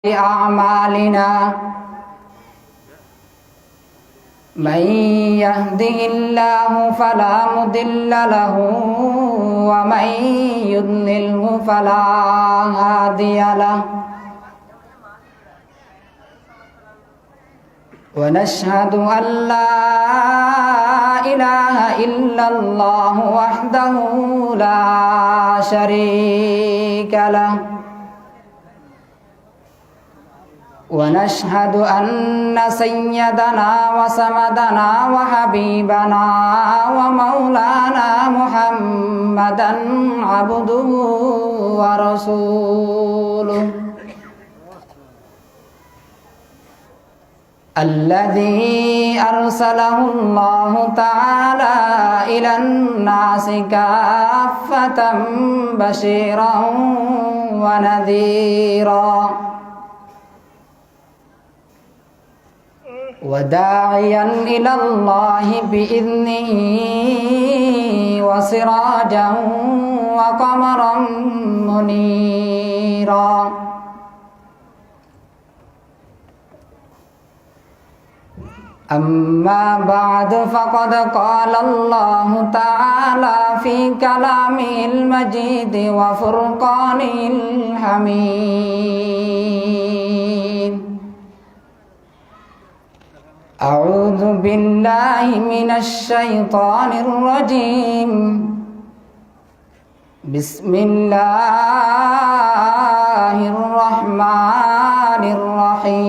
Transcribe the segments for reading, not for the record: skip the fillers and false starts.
أعمالنا من يهده الله فلا مضل له ومن يضلله فلا هادي له ونشهد أن لا إله إلا الله وحده لا شريك له ونشهد أن سيدنا وسندنا وحبيبنا ومولانا محمدا عبده ورسوله الذي أرسله الله تعالى إلى الناس كافة بشيرا ونذيرا وداعيا إلى الله بإذنه وسراجا وقمرا منيرا أما بعد فقد قال الله تعالى في كلامه المجيد وفرقانه الحميد أعوذ بالله من الشيطان الرجيم بسم الله الرحمن الرحيم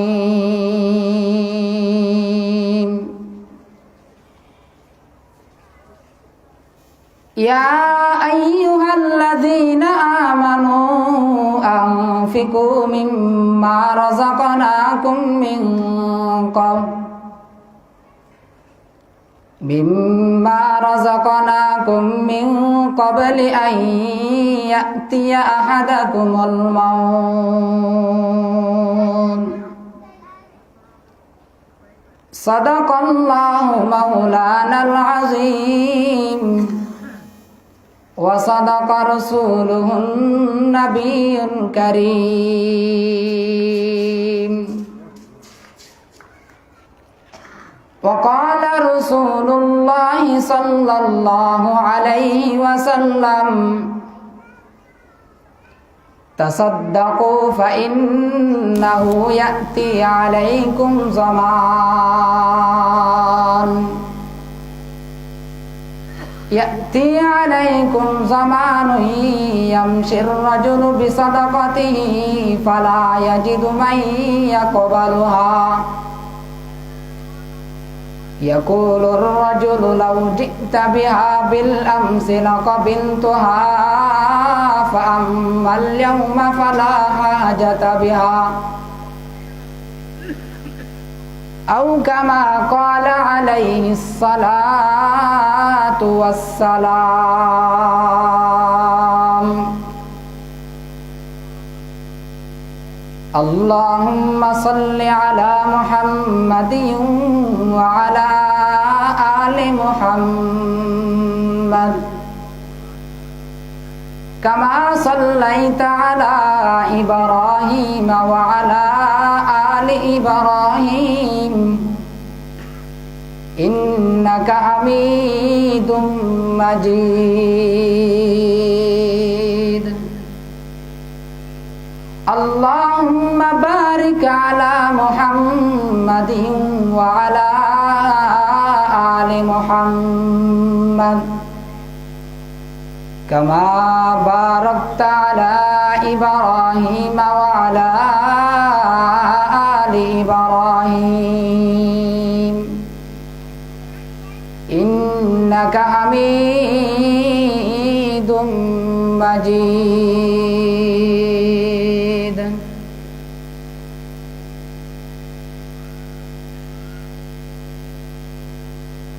يا أيها الذين آمنوا أنفقوا مما رزقناكم من قبل أن يأتي أحدكم الموت صدق الله مولانا العظيم وصدق رسوله النبي الكريم وقال رسول الله صلى الله عليه وسلم تصدقوا فإنه يأتي عليكم زمان يمشي الرجل بصدقته فلا يجد من يقبلها يقول الرجل لو جئت بها بالأمس لقبلتها فأما اليوم فلا حاجة بها أو كما قال عليه الصلاة والسلام اللهم صل على محمد وعلى آل محمد كما صليت على إبراهيم وعلى آل إبراهيم إنك حميد مجيد اللهم بارك على محمد وعلى آل محمد كما باركت على إبراهيم وعلى آل إبراهيم إنك حميد مجيد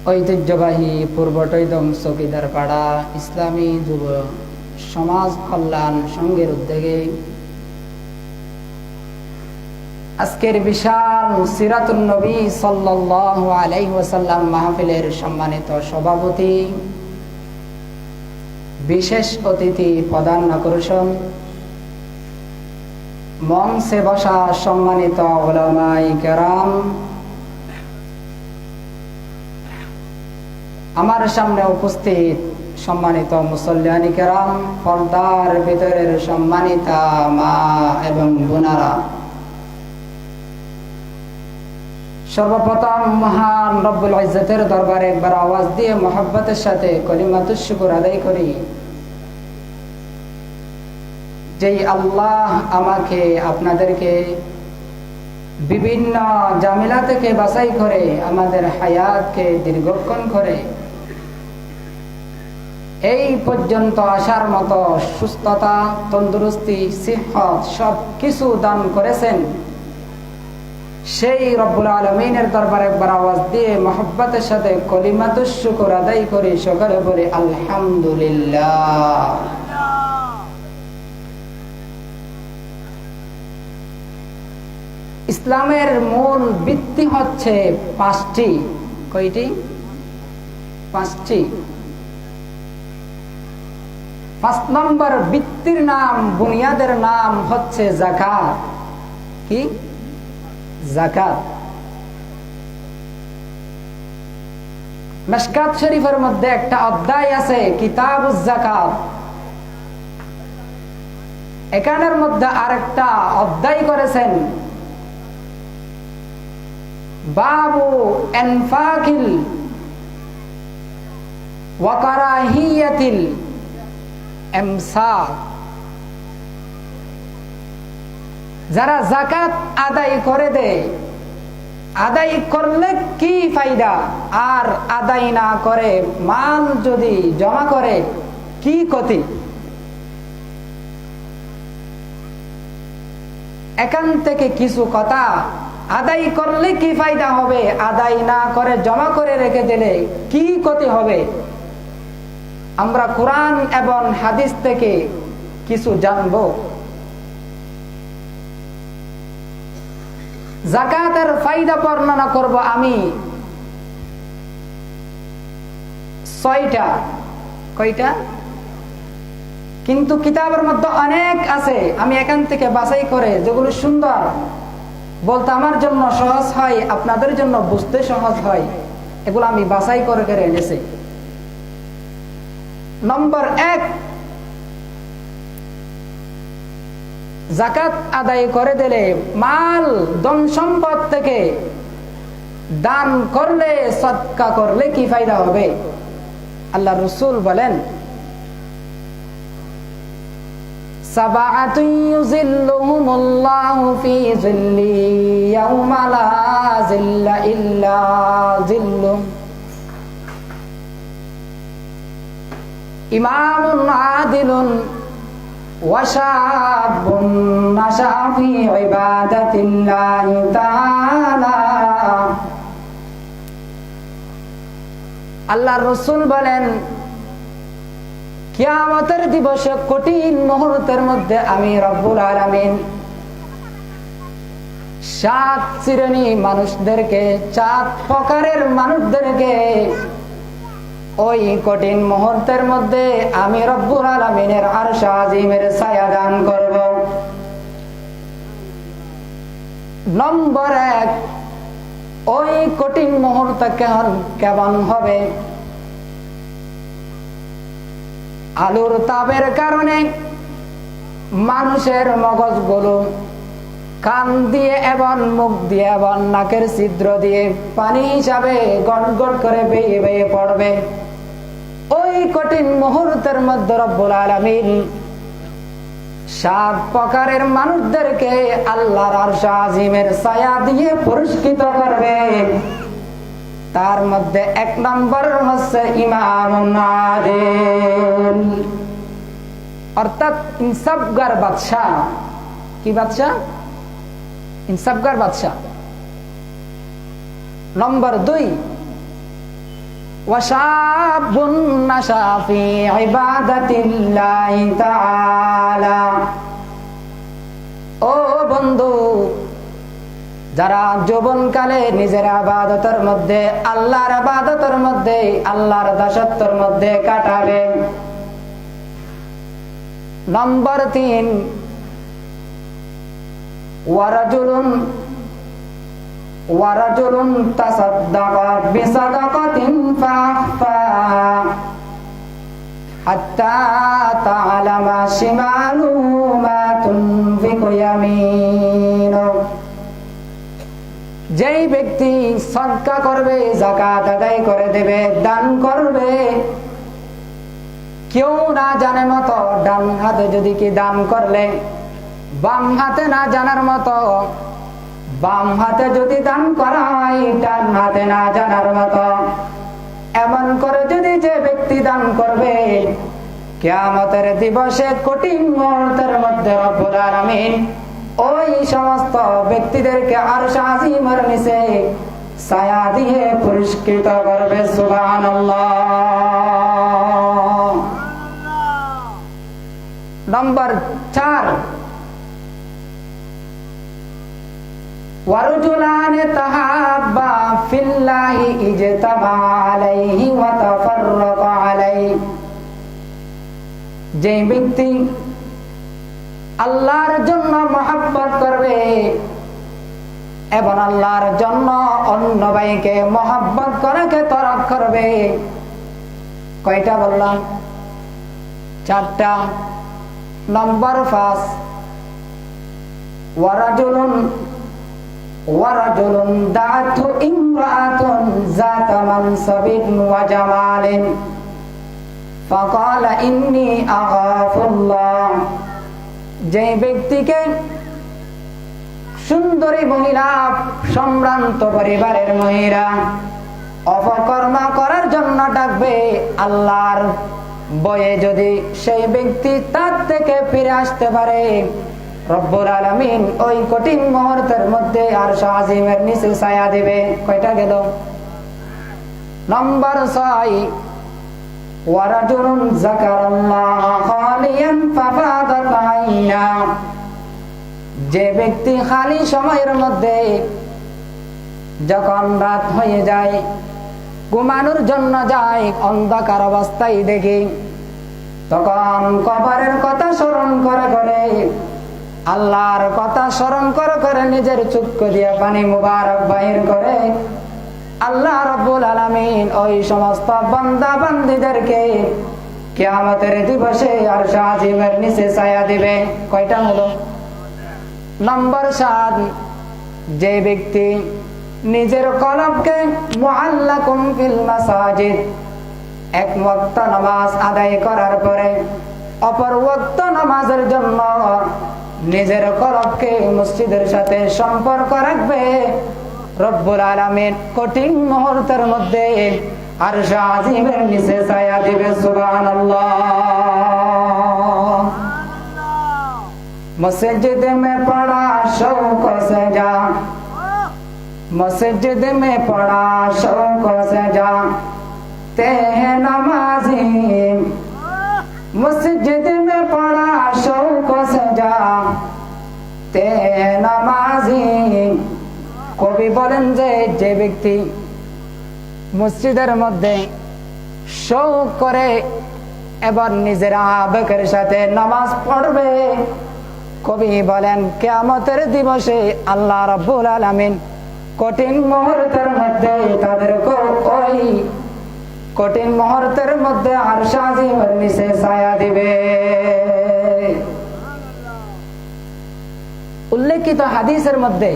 ঐতিহ্যবাহী পূর্বটৈদম চকিদার পাড়া ইসলামী যুব সমাজ কল্যাণ সংঘের উদ্যোগে আজকের বিশাল সিরাতুন নবী সাল্লাল্লাহু আলাইহি ওয়াসাল্লাম মাহফিলের সম্মানিত সভাপতি বিশেষ অতিথি প্রধান আকর্ষণ মঞ্চে বসা সম্মানিত উলামায়ে কেরাম, আমার সামনে উপস্থিত সম্মানিত মুসল্লিয়ানি কেরাম, পর্দার ভিতরের সম্মানিতা মা এবং বোনেরা, সর্বপ্রথম মহান রব্বুল ইজ্জতের দরবারে একবার আওয়াজ দিয়ে মোহাব্বতের সাথে কলিমাতুশ শুকর আদায় করি, যেই আল্লাহ আমাকে আপনাদেরকে বিভিন্ন জামিলা থেকে বাছাই করে আমাদের হায়াতকে দীর্ঘক্ষণ করে এই পর্যন্ত আসার মতো সুস্থতা, তন্দুরুস্তি, সিহত সব কিছু দান করেছেন, সেই রব্বুল আলামিনের দরবারে একবার আওয়াজ দিয়ে মোহাব্বতের সাথে কলিমাতুশ শুকর আদায় করি, সকলে বলি আলহামদুলিল্লাহ। ইসলামের মূল ভিত্তি হচ্ছে পাঁচটি। কয়টি? পাঁচটি। 5 নম্বর ভিত্তির নাম, বুনিয়াদের নাম হচ্ছে যাকাত। কি? যাকাত। মিশকাত শরীফের মধ্যে একটা অধ্যায় আছে কিতাবুজ যাকাত, এখানের মধ্যে আরেকটা অধ্যায় করেছেন বাবু ইনফাকিল ওয়া কারাহিয়াতিল ইমসাক। যারা যাকাত আদায় করে দেয়, আদায় করলে কি ফায়দা, আর আদায় না করে মাল যদি জমা করে কি ক্ষতি। এখান থেকে কিছু কথা, আদায় করলে কি ফায়দা হবে, আদায় না করে জমা করে রেখে দিলে কি ক্ষতি হবে, আমরা কোরআন এবং হাদিস থেকে কিছু জানব। যাকাতের ফায়দা বর্ণনা করব আমি 6টা। কয়টা? কিন্তু কিতাবের মধ্যে অনেক আছে, আমি এখান থেকে বাছাই করে যেগুলো সুন্দর, বলতে আমার জন্য সহজ হয়, আপনাদের জন্য বুঝতে সহজ হয়, এগুলো আমি বাছাই করে করে এনেছি। নম্বর 1, যাকাত আদায় করে দিলে মাল ধন সম্পদ থেকে দান করলে, সদকা করলে কি ফায়দা হবে। আল্লাহ রাসূল বলেন, সাবাআতুন ইউযিল্লুহুমুল্লাহু ফি যিল্লি ইয়াওমা লা যিল্লা ইল্লা যিল্লু। ইমামুন আদিলুন ওয়া শাবুন নাশা ফি ইবাদাতিল্লাহি তাআলা। আল্লাহর রাসূল বলেন, কিয়ামতের দিবসে কঠিন মুহূর্তের মধ্যে আমি রব্বুল আলামিন 7 শ্রেণী মানুষদেরকে, 4 প্রকারের মানুষদেরকে ওই কঠিন মুহূর্তের মধ্যে আমি রব্বুল আলামিনের আরশ আজিমের ছায়া দান করব। নম্বর 1, ওই কঠিন মুহূর্ত কেমন হবে? আলুর তাপের কারণে মানুষের মগজগুলো কান দিয়ে এবং মুখ দিয়ে এবং নাকের ছিদ্র দিয়ে পানি হিসাবে গট গট করে বেয়ে বেয়ে পড়বে। ওই কঠিন মুহূর্তের মধ্যে রব্বুল আলামিন 7 প্রকারের মানুষদেরকে আল্লাহর আরশ আজিমের ছায়া দিয়ে পুরস্কৃত করবে। তার মধ্যে 1 নম্বর হচ্ছে ইমামুন আদিল, অর্থাৎ ইনসাফগার বাদশা। কি বাদশা? ইনসাফগার বাদশা। নম্বর 2, ওয়া শাবুন নাশা ফি ইবাদাতিল্লাহি তাআলা। ও বন্ধু, যারা যৌবনকালে নিজের ইবাদতের মধ্যে, আল্লাহর ইবাদতের মধ্যে, আল্লাহর দাসত্বের মধ্যে কাটাবে। নম্বর 3, ওয়ারাজুলুন তাসাদ্দাকা বিসাদাকাতিন ফাআখফাহা হাত্তা তা'লামা শিমালুহু মা তুনফিকু ইয়ামিনুহু। যেই ব্যক্তি সদকা করবে, যাকাত আদায় করে দেবে, দান করবে, কেউ না জানে মতো ডান হাতে যদি কি দান করলে, বাম হাতে না জানার মতো, বাম হাতে যদি দান করা হয় ডান হাতে না জানার মতো, এমন করে যদি যে ব্যক্তি দান করবে, কিয়ামতের দিবসে কঠিন মুহূর্তের মধ্যে রব্বুল আলামিন ওই সমস্ত ব্যক্তিদেরকে আরশ আজিমের নিচে ছায়া দিয়ে পুরস্কৃত করবে। সুবহানাল্লাহ। নম্বর 4, ওয়ারজুলানি তাহাব্বা ফিল্লাহি ইজতামা আলাইহি ওয়া তাফাররাকা আলাইহি। যে ব্যক্তি আল্লাহর জন্য মহব্বত করবে এবং আল্লাহর জন্য অন্য ভাইকে মহব্বত করাকে তরক করবে, কয়টা বললাম? 4টা। নম্বর 5, ওয়ারাজুলুন দাআতহু ইমরাআতুন যাতা মানসাবিন ওয়া জামালিন ফাকালা ইন্নী আখাফুল্লাহ। যে ব্যক্তিকে সুন্দরী মহিলা, সম্ভ্রান্ত পরিবারের মহিলা অপকর্ম করার জন্য ডাকবে, আল্লাহর ভয়ে যদি সেই ব্যক্তি তার থেকে ফিরে আসতে পারে, রব্বুল আলামিন ওই কঠিন মুহূর্তের মধ্যে আরশ আজিমের নিচে ছায়া দিবে। কয়টা গেল? নম্বর 6, ওয়ারাজুলুন যাকারাল্লাহ খালিয়ান ফাফাদাত আইনা। যে ব্যক্তি খালি সময়ের মধ্যে যখন রাত হয়ে যায়, ঘুমানোর জন্য যায়, অন্ধকার অবস্থায় দেখি, তখন কবরের কথা স্মরণ করে করে, আল্লাহর কথা স্মরণ করে করে নিজের চক্ষু দিয়ে পানি মুবারক বাহির করে, আল্লাহ রাব্বুল আলামিন ওই সমস্ত বান্দা বান্দীদেরকে কিয়ামতের দিবসে আরশ আজিমের নিচে ছায়া দিবে। কয়টা হলো? নম্বর 7, যে ব্যক্তি নিজের কলবকে মুআল্লাকুম ফিল মাসাজিদ, এক ওয়াক্ত নামাজ আদায় করার পরে অপর ওয়াক্ত নামাজের জন্য নিজের কলবকে মসজিদের সাথে সম্পর্ক রাখবে, রব্বুল আলামিন কঠিন মুহূর্তের মধ্যে আরশ আজিমের নিচে ছায়া দিবে। সুবহানাল্লাহ। मस्जिद में पढ़ा शौक से जा, मस्जिद में पढ़ा शौक से जा ते हैं नमाजी, मस्जिद में पढ़ा शौक से जा ते हैं नमाजी। কবি বলেন যে ব্যক্তি মসজিদের মধ্যে শৌক করে এবং নিজের আবেগের সাথে নামাজ পড়বে, কবি বলেন কিয়ামতের দিবসে আল্লাহ রাব্বুল আলামিন কঠিন মুহূর্তের মধ্যে তাদেরকে ওই কঠিন মুহূর্তের মধ্যে আরশ আজিমের নিচে ছায়া দিবে। উল্লেখিত হাদিসের মধ্যে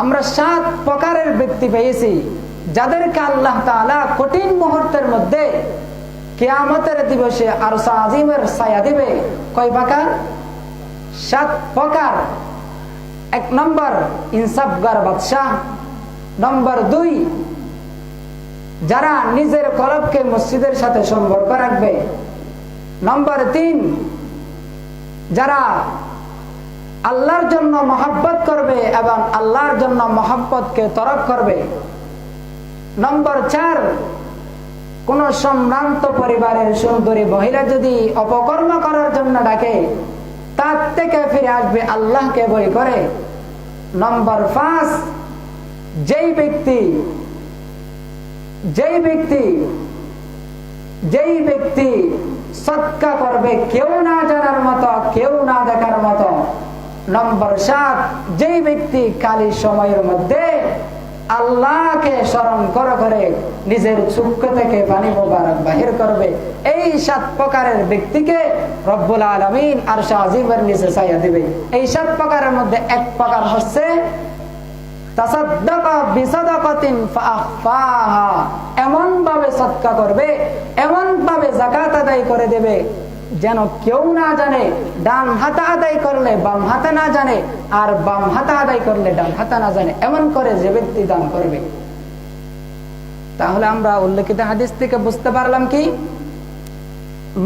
আমরা 7 প্রকারের ব্যক্তি পেয়েছি যাদেরকে আল্লাহ তাআলা কঠিন মুহূর্তের মধ্যে কিয়ামতের দিবসে আরশ আজিমের ছায়া দিবে। কয় প্রকার? 7 প্রকার। 1 নম্বর ইনসাফগার বাদশাহ। নম্বর 2, যারা নিজের কলবকে মসজিদের সাথে সম্পর্ক রাখবে। নম্বর 3, যারা আল্লাহর জন্য মহব্বত করবে এবং আল্লাহর জন্য মহব্বতকে তরক করবে। নম্বর 4, কোন সম্ভ্রান্ত পরিবারের সুন্দরী মহিলা যদি অপকর্ম করার জন্য ডাকে, তার থেকে ফিরে আসবে আল্লাহকে ভয় করে। নম্বর 5, যেই ব্যক্তি সদকা করবে কেউ না জানার মতো, কেউ না দেখার মতো, নম্বর 7, যেই ব্যক্তি খালি সময়ের মধ্যে আল্লাহকে স্মরণ করে করে নিজের চক্ষু থেকে পানি মোবারক বাহির করবে, এই 7 প্রকারের ব্যক্তিকে রব্বুল আলামিন আরশে আজিমের নিচে ছায়া দিবে। এই 7 প্রকারের মধ্যে এক প্রকার হচ্ছে তাসাদ্দাকা বিসাদাকাতিন ফাআখফাহা, এমন ভাবে সদকা করবে, এমন ভাবে যাকাত আদায় করে দেবে যেন কেউ না জানে। ডান হাতে আদায় করলে বাম হাতে না জানে, আর বাম হাতে আদায় করলে ডান হাতে না জানে, এমন করে যে ব্যক্তি দান করবে। তাহলে আমরা উল্লেখিত হাদিস থেকে বুঝতে পারলাম কি,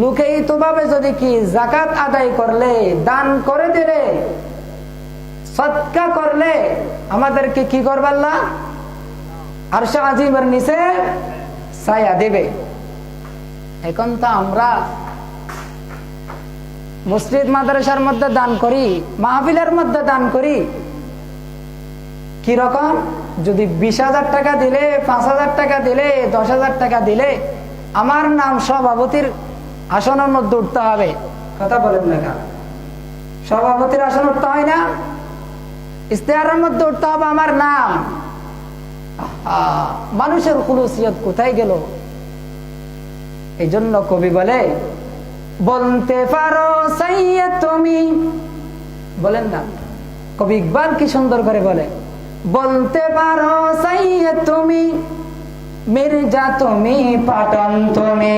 লুকায়িত ভাবে যদি কি যাকাত আদায় করলে, দান করে দিলে, সদকা করলে আমাদেরকে কি করবে আল্লাহ? আরশে আজিমের নিচে ছায়া দেবে। এখন তো আমরা মসজিদ মাদ্রাসার মধ্যে দান করি, মাহফিলের মধ্যে দান করি, কি রকম? যদি 20,000 টাকা দিলে, 5,000 টাকা দিলে, 10,000 টাকা দিলে আমার নাম সভাপতির আসনের মধ্যে উঠতে হবে। কথা বলেন না, সভাপতির আসন উঠতে হয় না? ইস্তেহারের মধ্যে উঠতে হবে আমার নাম। মানুষের খুলুসিয়ত কোথায় গেল? এই জন্য কবি বলে, বলতে পারো সাইয়্যিদ তুমি, বলেন না, কবি ইকবাল কি সুন্দর করে বলে, বলতে পারো সাইয়্যিদ তুমি, মির্জা তুমি, পাঠান তুমি।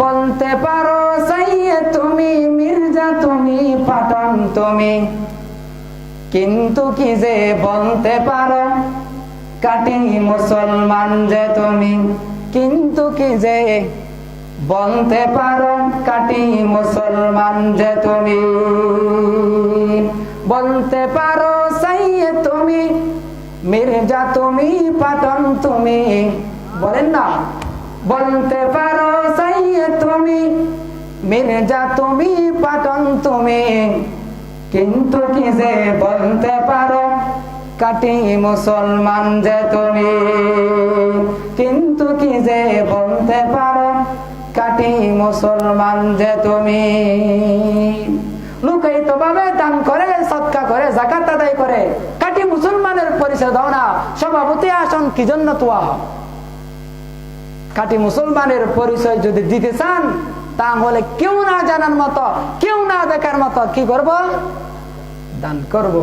বলতে পারো সাইয়্যিদ তুমি, মির্জা তুমি, পাঠান তুমি, কিন্তু কি যে বলতে পারো কাটি মুসলমান যে তুমি। কিন্তু কি যে বলতে পারো কাটি মুসলমান যে তুমি। বলতে পারো সাইয়্যিদ তুমি, মির্জা তুমি, পাঠান তুমি। বলেন না, বলতে পারো সাইয়্যিদ তুমি, মির্জা তুমি, পাঠান তুমি, কিন্তু কি যে বলতে পারো কাটি মুসলমান যে তুমি। কিন্তু কি যে বলতে পারো কাটি মুসলমান যে তুমি। লুকায়িত ভাবে দান করে, সদকা করে, যাকাত আদায় করে কাটি মুসলমানের পরিচয় দাও না। সভাপতি আসন কি জন্য তোয়া? কাটি মুসলমানের পরিচয় যদি দিতে চান, তাহলে কেউ না জানার মতো, কেউ না দেখার মতো কি করব? দান করব।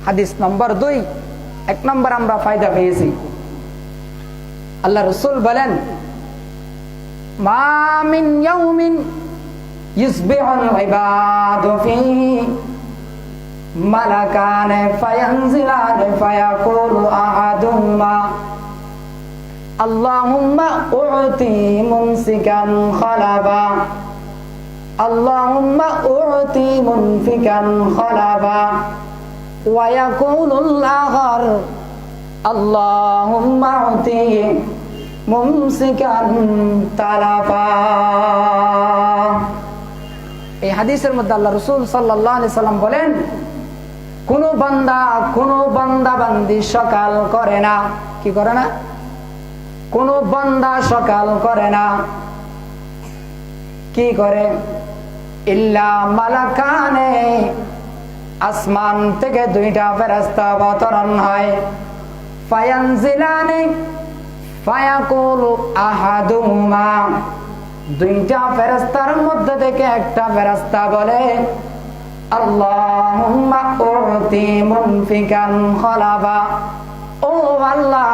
হাদিস নম্বর 2, 1 নম্বর আমরা ফায়দা পেয়েছি। আল্লাহ রাসূল বলেন, মা মিন ইয়াউমিন ইসবিহুল ইবাদু ফীহি মালাকানে ফায়ানজিলানে ফায়াকুলু আহাদুহুমা আল্লাহুম্মা উ'তি মুমসিকান খলাবা, আল্লাহুম্মা উ'তি মুনফিকান খলাবা, ওয়া ইয়াকুলুল আখার আল্লাহুম্মা উ'তি মুমসিকান তালাফা। এই হাদিসের মধ্যে আল্লাহ রাসূল সাল্লাল্লাহু আলাইহি সাল্লাম বলেন, কোন বান্দা বান্দি সকাল করে না, কি করে না? কোন বান্দা সকাল করে না, কি করে? ইল্লা মালাকানে, আসমান থেকে 2টা ফেরেশতা অবতরণ হয়। ফায়ানজিলানে ফায়াকুলু আহাদুহুমা, 2টা ফেরেশতার মধ্যে থেকে একটা ফেরেশতা বলে, আল্লাহুম্মা উ'তি মুনফিকান খলাবা, ও আল্লাহ,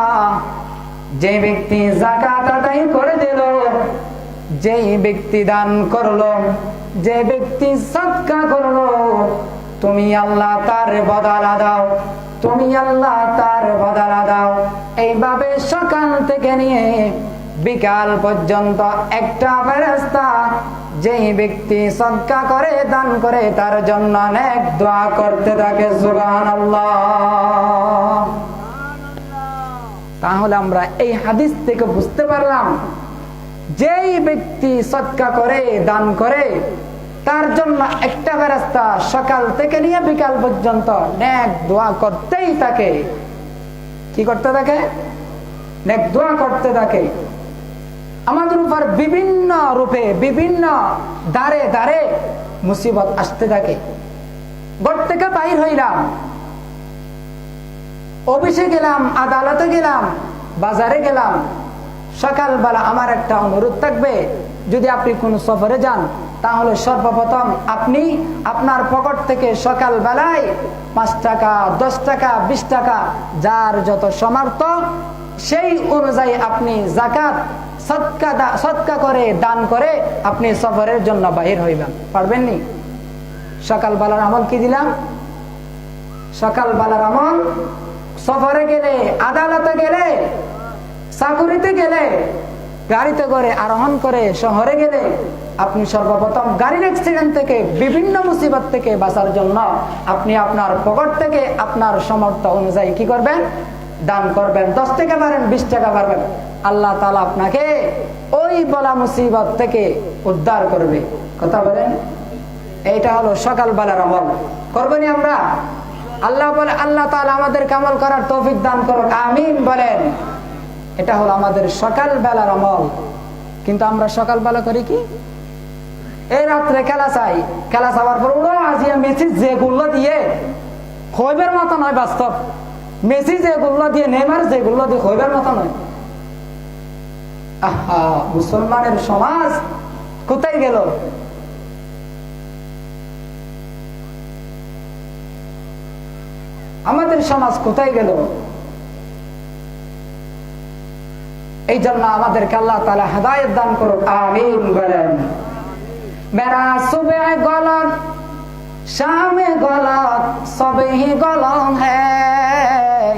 যে ব্যক্তি যাকাত আদায় করে দিল, যেই ব্যক্তি দান করলো, যে ব্যক্তি সদকা করলো, তুমি আল্লাহ তার বদলা দাও, তুমি আল্লাহ তার বদলা দাও। এইভাবে সকাল থেকে নিয়ে বিকাল পর্যন্ত একটা ফেরেশতা যেই ব্যক্তি সদকা করে, দান করে, তার জন্য নেক দোয়া করতে থাকে। সুবহানাল্লাহ। তাহলে আমরা এই হাদিস থেকে বুঝতে পারলাম, যেই ব্যক্তি সদকা করে, দান করে, তার জন্য একটা ফেরেশতা সকাল থেকে নিয়ে বিকাল পর্যন্ত নেক দোয়া করতেই থাকে। কি করতে থাকে? নেক দোয়া করতে থাকে। আমাদের উপর বিভিন্ন রূপে, বিভিন্ন দ্বারে দ্বারে মুসিবত আসতে থাকে, ঘর থেকে বাহির হইলাম, অফিসে গেলাম, আদালতে গেলাম, বাজারে গেলাম, সকালবেলা আমার একটা অনুরোধ থাকবে, যদি আপনি কোন সফরে যান তাহলে সর্বপ্রথম আপনি আপনার পকেট থেকে সকালবেলায় 5 টাকা, 10 টাকা, 20 টাকা যার যত সামর্থ্য সেই অনুযায়ী আপনি যাকাত সদকা করে দান করে আপনি সফরের জন্য বাহির হইবেন। পারবেন নি? সকালবেলার আমল কি দিলাম? সকালবেলার আমল সফরে গেলে, আদালতে গেলে, চাকুরিতে গেলে, গাড়িতে করে আরোহণ করে শহরে গেলে আপনি সর্বপ্রথম গাড়ির অ্যাক্সিডেন্ট থেকে, বিভিন্ন মুসিবত থেকে বাঁচার জন্য আপনি আপনার পকেট থেকে আপনার সামর্থ্য অনুযায়ী কি করবেন? দান করবেন। 10 টাকা পারেন, 20 টাকা পারবেন, আল্লাহ তাআলা আপনাকে ওই বলা মুসিবত থেকে উদ্ধার করবে। কথা বলেন, এইটা হলো সকালবেলার আমল। করবেন আমরা? আল্লাহ বলে, আল্লাহ তাআলা আমাদের আমল করার তৌফিক দান করুক, আমিন বলেন। এটা হলো আমাদের সকালবেলার আমল। কিন্তু আমরা সকালবেলা করি কি? এই রাত্রে খেলা চাই, খেলা চাওয়ার পর উড়ো আজিয়া মেসি যে গুল্লো দিয়ে হইবার মতো নয়। বাস্তব মেসি যে গুল্লো দিয়ে, নেইমার যে গুল্লো দিয়ে হইবার মতো নয়। আহা, মুসলমানের সমাজ কোথায় গেল? আমাদের সমাজ কোথায় গেল? এই জন্য আমাদেরকে আল্লাহ তাআলা হেদায়েত দান করুক, আমিন বলেন। মেরা সুবহ গলত, শামে গলত, সবহি গলত হ্যায়।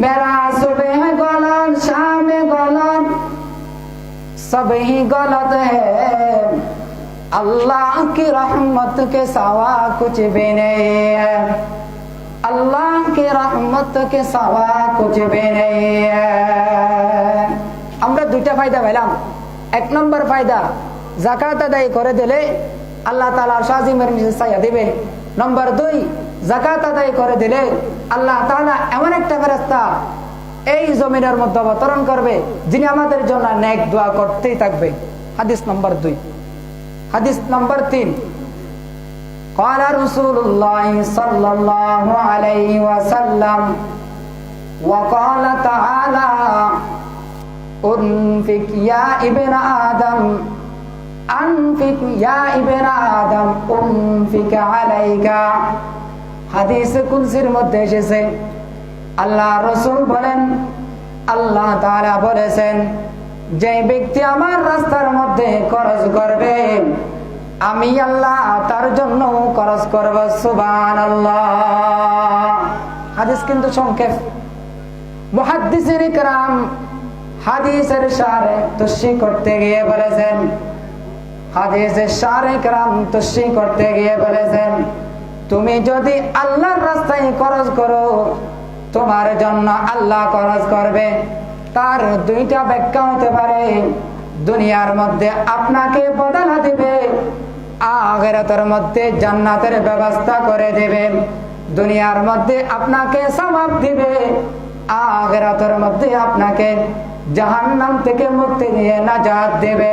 মেরা সুবহ গলত, শামে গলত, সবহি গলত হ্যায়। अल्लाह की रहमत के सिवा कुछ भी नहीं है, अल्लाह की रहमत के सिवा कुछ भी नहीं है। আমরা দুইটা ফায়দা পেলাম। 1 নম্বর ফায়দা, যাকাত আদায় করে দিলে আল্লাহ তাআলা শাজিমের নিচে ছায়া দিবে। নম্বর 2, যাকাত আদায় করে দিলে আল্লাহ তাআলা এমন একটা ফেরেশতা এই জমিনের মধ্যে অবতরণ করবে যিনি আমাদের জন্য নেক দোয়া করতেই থাকবে। হাদিস নম্বর 2। হাদিস নম্বর 3, قال رسول الله صلى الله عليه وسلم وقال تعالى انفق يا ابن آدم انفق يا ابن آدم انفق عليك। হাদিস কুদসির মধ্যে এসেছে, আল্লাহ রাসূল বলেন, আল্লাহ তাআলা বলেছেন, যে ব্যক্তি আমার রাস্তার মধ্যে খরচ করবে আমি আল্লাহ তার জন্য খরচ করব। সুবহানাল্লাহ। হাদিস কিন্তু সংক্ষেপ। মুহাদ্দিসিন ইকরাম হাদিসের শারে তশরীহ করতে গিয়ে বলেছেন, হাদিসের শারে ইকরাম তশরীহ করতে গিয়ে বলেছেন, তুমি যদি আল্লাহর রাস্তায় খরচ করো তোমার জন্য আল্লাহ খরচ করবে। তার 2টা ব্যাখ্যা হতে পারে। দুনিয়ার মধ্যে আপনাকে বদলা দিবে, আখিরাতের মধ্যে জান্নাতের ব্যবস্থা করে দেবে। দুনিয়ার মধ্যে আপনাকে সওয়াব দিবে, আখিরাতের মধ্যে আপনাকে জাহান্নাম থেকে মুক্তি দিয়ে নাজাত দেবে।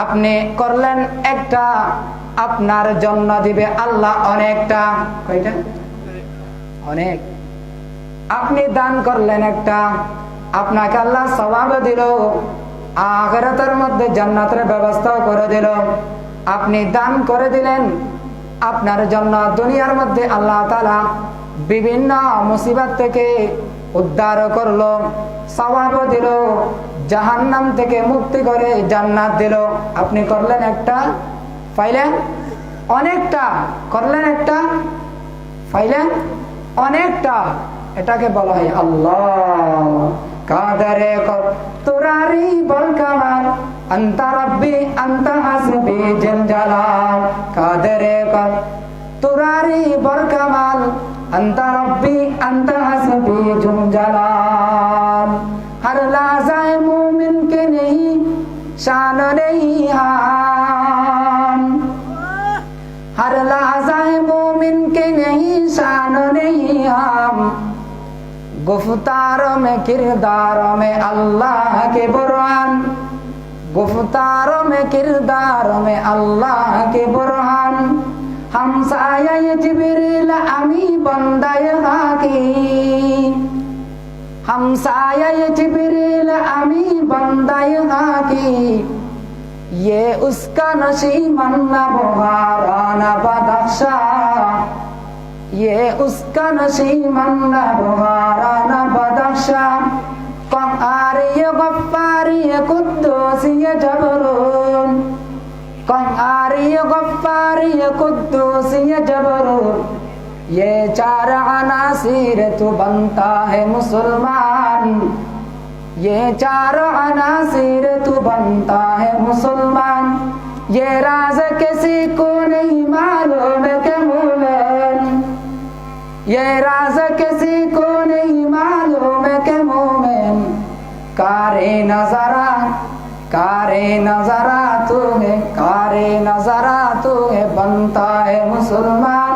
আপনি করলেন একটা, আপনার জন্য দিবে আল্লাহ অনেকটা। কয়টা? অনেক। আপনি দান করলেন একটা, আপনাকে আল্লাহ সওয়াব দিল, আখিরাতের মধ্যে জান্নাতের ব্যবস্থা করে দিল। আপনি দান করে দিলেন, আপনার জন্য দুনিয়ার মধ্যে আল্লাহ তাআলা বিভিন্ন মুসিবত থেকে উদ্ধার করলো, সওয়াব দিল, জাহান্নাম থেকে মুক্তি করে জান্নাত দিল। আপনি করলেন একটা, পাইলেন অনেকটা। করলেন একটা, পাইলেন অনেকটা। এটাকে বলা হয় আল্লাহ। কাদরে কর তুরারি বল কামাল, আনতা রাব্বি আনতা হাসবি জাল জালাল। কাদরে কর তুরারি বল কামাল, আনতা রাব্বি আনতা হাসবি জাল জালাল। हर लाज़ाए मोमिन के नहीं शान नहीं हाम, हर लाज़ाए मोमिन के नहीं शान नहीं हाम। गुफ्तारों में किरदारों में अल्लाह के बुरहान, गुफ्तारों में किरदारों में अल्लाह के बुरहान। হামসায়ায় জিবরিল আমি বান্দায়ে হাকি, হামসায়ায় জিবরিল আমি বান্দায়ে হাকি, ये उसका नशीमन न बहारा न बदख्शा, ये उसका नशीमन न बहारा न बदख्शा, क़हारी गफ़्फ़ारी क़ुद्दूसी जबरून, क़हारी गफ़्फ़ारी क़ुद्दूसी जबरून, ये चार अनासीर तू बनता है मुसलमान, ये चार अनासीर तू बनता है मुसलमान, ये राज किसी को नहीं मालूम के मोमिन, ये राज किसी को नहीं मालूम के मोमिन, कारे नजरा तू है, कारे नजरा तू है बनता है मुसलमान,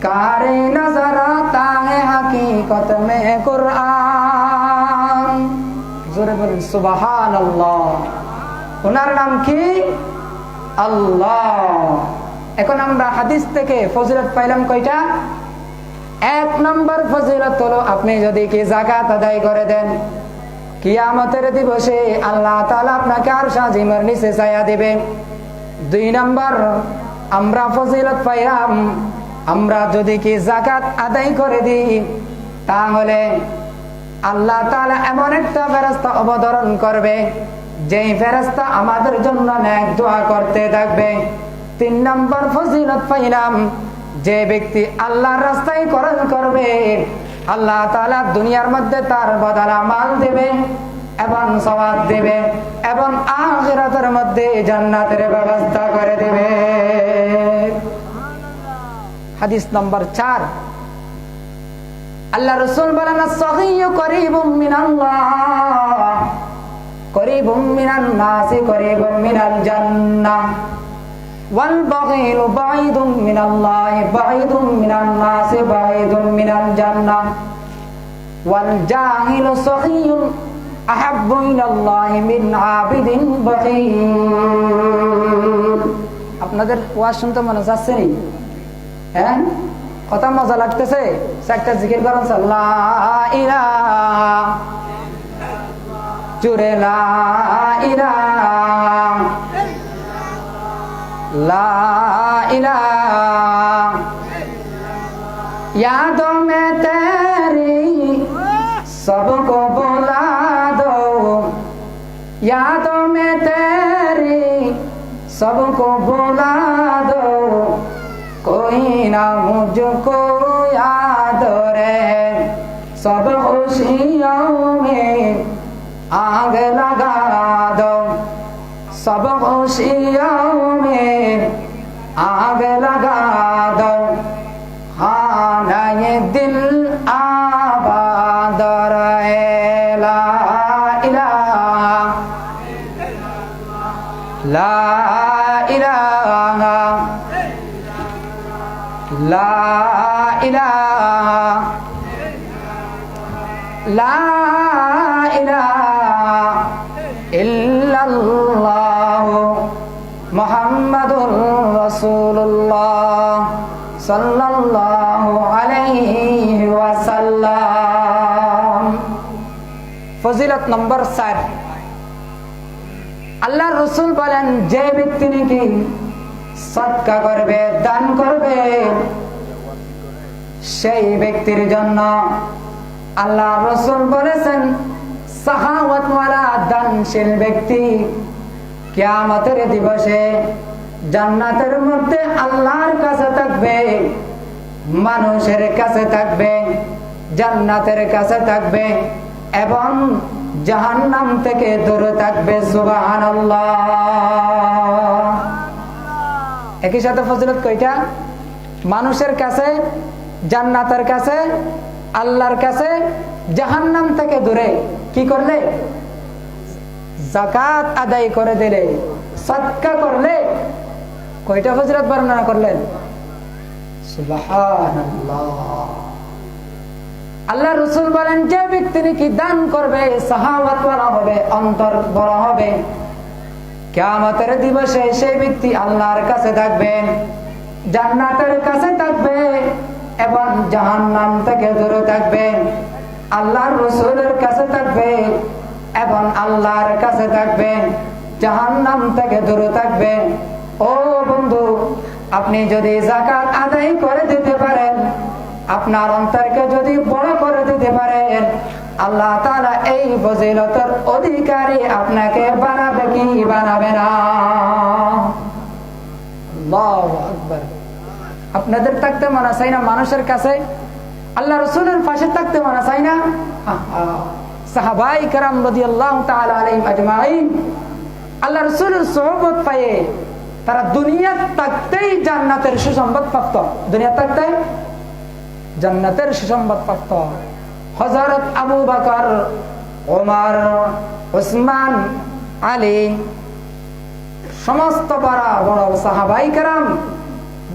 कारे नजर आता है हकीकत में कुरान। জোরে বলুন সুবহানাল্লাহ। ওনার নাম কি? আল্লাহ। এখন আমরা হাদিস থেকে ফজিলত পাইলাম কয়টা? এক নম্বর ফজিলত হলো আপনি যদি কি যাকাত আদায় করে দেন, কিয়ামতের দিবসে আল্লাহ তাআলা আপনাকে আরশ আজিমের নিচে ছায়া দিবে। দুই নম্বর আমরা ফজিলত পাইলাম, আমরা যদি কি যাকাত আদায় করে দিই তাহলে আল্লাহ তাআলা এমন একটা ফেরেশতা অবতরণ করবে যেই ফেরেশতা আমাদের জন্য নেক দোয়া করতে থাকবে। তিন নম্বর ফজিলত পাইলাম, যে ব্যক্তি আল্লাহর রাস্তায় খরচ করবে আল্লাহ তাআলা দুনিয়ার মধ্যে তার বদলা মাল দেবে এবং সওয়াব দেবে এবং আখিরাতের মধ্যে জান্নাতের ব্যবস্থা করে দেবে। হাদিস নম্বর 4, আল্লাহ রাসূল বলেন as-সাগীয়্যু করিবুম মিনাল্লাহ, করিবুম মিনান নাসি, করিবুম মিনাল জান্নাহ, ওয়াল বাগীলু বাঈদুম মিনাল্লাহি, বাঈদুম মিনান নাসি, বাঈদুম মিনাল জান্নাহ, ওয়াল জাহিলু সাগীয়্যুন আহাব্বু ইলাল্লাহি মিন আবিদিন বাগীল। আপনাদের ওয়াজ শুনতে মনে যাচ্ছে নি? হ্যাঁ, কথা মজা লাগতেছে? একটা জিকির করেন লা ইলাহা, জোরে লা ইলাহা, লা ইলাহা, यादों में तेरी सबको बुला दो, यादों में तेरी सबको बुला दो, कोई ना मुझको याद रहे, सब खुशियों में आग लगा दो, सब खुशियों में आग लगा दो, खाना ये दिल आबाद रहे, ला इलाहा, ला इलाहा, ला इलाहा, ला इलाहा इल्लल्लाह मुहम्मदुर रसूलुल्लाह सल्लल्लाहु अलैहि वसल्लम। ফজিলত নম্বর 4, আল্লাহ রাসূল বলেন যে ব্যক্তি নাকি সদকা করবে, দান করবে, সেই ব্যক্তির জন্য আল্লাহ রাসূল বলেছেন সাখাওয়াত ওয়ালা দানশীল ব্যক্তি কিয়ামতের দিবসে জান্নাতের মধ্যে আল্লাহর কাছে থাকবে, মানুষের কাছে থাকবে, জান্নাতের কাছে থাকবে এবং জাহান্নাম থেকে দূরে থাকবে। সুবহানাল্লাহ। একই সাথে ফজিলত কয়টা? মানুষের কাছে, জান্নাতের কাছে, আল্লাহর কাছে, জাহান্নাম থেকে দূরে কি করলে? যাকাত আদায় করে দিলে, সদকা করলে। কয়টা ফজিলত বর্ণনা করলেন? সুবহানাল্লাহ। আল্লাহ রাসূল বলেন যে ব্যক্তি নাকি দান করবে, সাহাওয়াত ওয়ালা হবে, অন্তর বড় হবে, কিয়ামতের দিবসে সেই ব্যক্তি আল্লাহর কাছে থাকবে জান্নাতের কাছে থাকবে এবং জাহান্নাম থেকে দূরে থাকবে, আল্লাহর রাসূলের কাছে থাকবে এবং আল্লাহর কাছে থাকবে, জাহান্নাম থেকে দূরে থাকবে। ও বন্ধু, আপনি যদি যাকাত আদায় করে দিতে পারেন, আপনার অন্তরকে যদি বড় করে দিতে পারেন, আল্লাহ তাআলা এই ফজিলতের অধিকারী আপনাকে বানাবে কি বানাবে না? আল্লাহু আকবার। আপনাদের থাকতে মনে চাই না মানুষের কাছে? আল্লাহ রাসূলের পাশে থাকতে মনে চাই না? সাহাবায়ে কেরাম রাদিয়াল্লাহু তাআলা আলাইহিম আজমাইন আল্লাহ রাসূলের সোহবত পায়ে তারা দুনিয়া থাকতেই জান্নাতের সুসংবাদ প্রাপ্ত। দুনিয়া থাকতে জান্নাতের সুসংবাদ প্রাপ্ত। হযরত আবু বকর, ওমর, উসমান, আলী, সমস্ত বড় বড় সাহাবায়ে কেরাম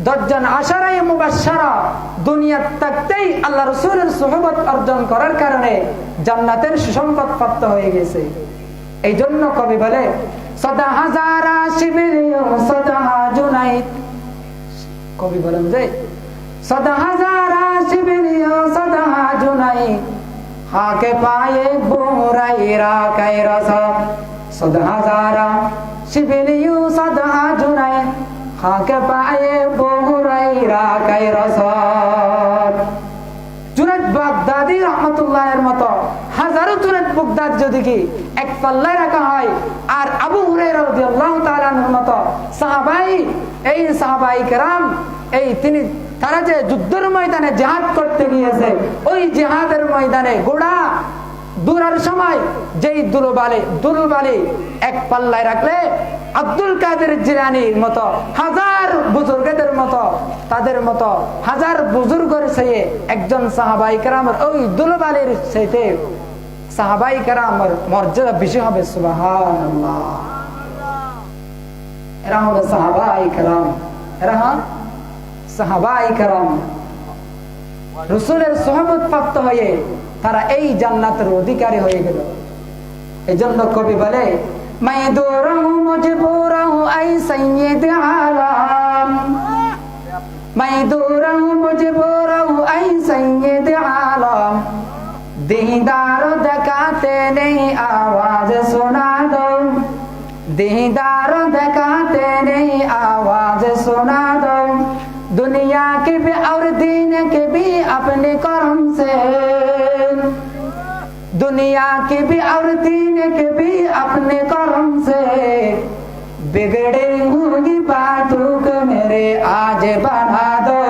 10 জন আশারায়ে মুবাশশারা দুনিয়া থাকতেই আল্লাহ রাসূলের সুহবত অর্জন করার কারণে জান্নাতের সুসংবাদ প্রাপ্ত হয়ে গেছে। এই জন্য কবি বলে, সদা হাজারা শিবিরিও সদা জুনাইদ। কবি বলেন যে সদা হাজারা শিবিরিও সদা জুনাইদ, হাকে পায়ে বুরাইরা কায়রাস। সদা হাজারা শিবিরিও সদা জুনাইদ, হাকে পায়ে বুরাইরা কায়রাস। জুনাইদ বাগদাদি রাহমাতুল্লাহের মতো হাজারো জুনাইদ বাগদাদি যদি কি এক পাল্লায় রাখা হয়, আর আবু হুরায়রা রাদিয়াল্লাহু তাআলা আনহুর মতো সাহাবায়ে কেরাম তিনি তারা যে যুদ্ধের ময়দানে জিহাদ করতে গিয়েছে, ওই জিহাদের ময়দানে গোড়া দূরের সময় যেই দুলবালি এক পাল্লায় রাখলে আব্দুল কাদের জিলানীর মতো হাজার বুজুর্গদের মতো তাদের মতো হাজার বুজুর্গের চেয়ে একজন সাহাবায়ে কেরামের ওই দুলবালির চাইতে সাহাবায়ে কেরামের মর্যাদা বেশি হবে। সুবহানাল্লাহ। এরা হলো সাহাবায়ে কেরাম, এরা সাহাবায়ে কেরাম রাসূলের সুহবত প্রাপ্ত হয়ে তারা এই জান্নাতের অধিকারী হয়ে গেল। এজন্য কবি বলে, मैं दूर हूँ मजबूर हूँ ऐ सैयद आलम, मैं दूर हूँ मजबूर हूँ ऐ सैयद आलम, दीदार दिखाते नहीं आवाज सुना दो, दीदार दिखाते नहीं आवाज सुना दो, दुनिया के भी और दीन के भी अपने कर्म से, दुनिया के भी और दीन के भी अपने कर्म से, बिगड़े हुई बातों को मेरे आज बना दो,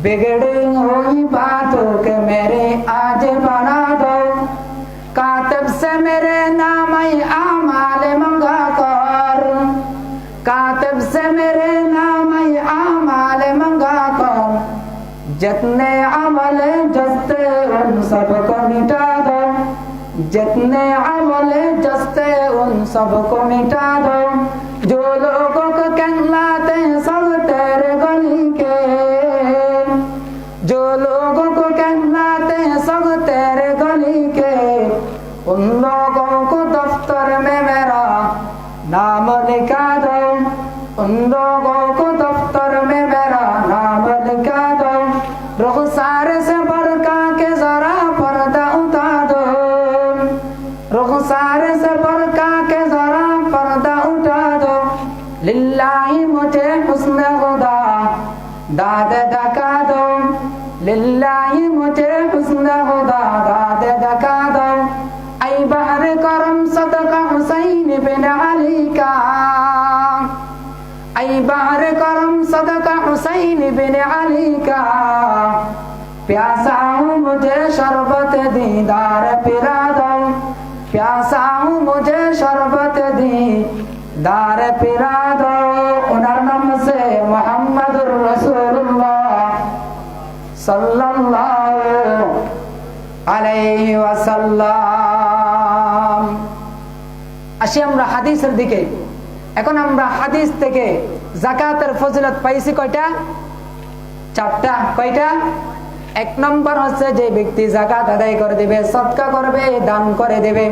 बिगड़े हुई बातों को मेरे आज बना दो, कातिब से मेरे नाम आमाल मंगा कर, कातिब से मेरे नाम आमाल मंगा कर, जितने अमल जस्ते उन सबको मिटा दो, जितने अमल जस्ते उन सबको मिटा दो, जो लोगों को कहलाते हैं सब तेरे गली के, जो लोगों को कहलाते हैं सब तेरे गली के, उन लोगों को दफ्तर में मेरा नाम लिखा दो, उन लोगों को दफ्तर में मेरा नाम लिखा दो, रुखसार से बरका के जरा पर्दा उतार दो, रुखसार से बरका के जरा पर्दा उठा दो, लिल्लाही मुझे हुस्न खुदा दाद दका दो, लिल्लाही मुझे हुस्न खुदा दाद दका दो, ऐ बहर करम सदका हुसैन बिन अली का, ऐ बहर करम सदका हुसैन बिन अली का, प्यासा हूँ मुझे शरबत दीदार पिला दो, प्यासा हूँ मुझे शरबत दीदार पिला दो। उनर नाम से मुहम्मदुर रसूलुल्लाह सल्लल्लाहु अलैहि ওয়াসাল্লাম। আসি আমরা হাদিসের দিকে। এখন আমরা হাদিস থেকে যাকাতের ফজিলত পাইছি কয়টা? 4টা। কয়টা? 1 নম্বর হচ্ছে যে ব্যক্তি যাকাত আদায় করে দিবে, সদকা করবে, দান করে দেবে,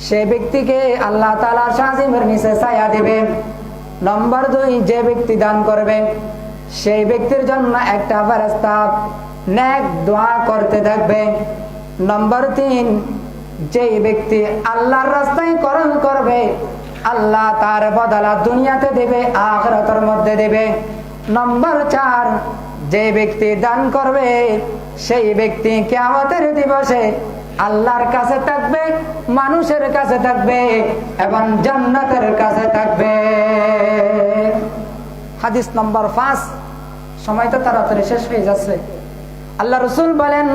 সে ব্যক্তিকে আল্লাহ তাআলা শাজিমের নিচে ছায়া দেবে। নম্বর 2, যে ব্যক্তি দান করবে সেই ব্যক্তির জন্য একটা ফেরেশতা নেক দোয়া করতে থাকবে। নম্বর 3, যেই ব্যক্তি আল্লাহর রাস্তায় খরচ করবে আল্লাহ তার বদলা দুনিয়াতে দেবে, আখিরাতের মধ্যে দেবে। নম্বর 4, যে ব্যক্তি দান করবে সেই ব্যক্তি কিয়ামতের দিবসে আল্লাহর কাছে থাকবে, মানুষের কাছে থাকবে এবং জান্নাতের কাছে থাকবে। হাদিস নম্বর 5, সময় তো তাড়াতাড়ি শেষ হয়ে যাচ্ছে। আল্লাহ রাসূল বলেন,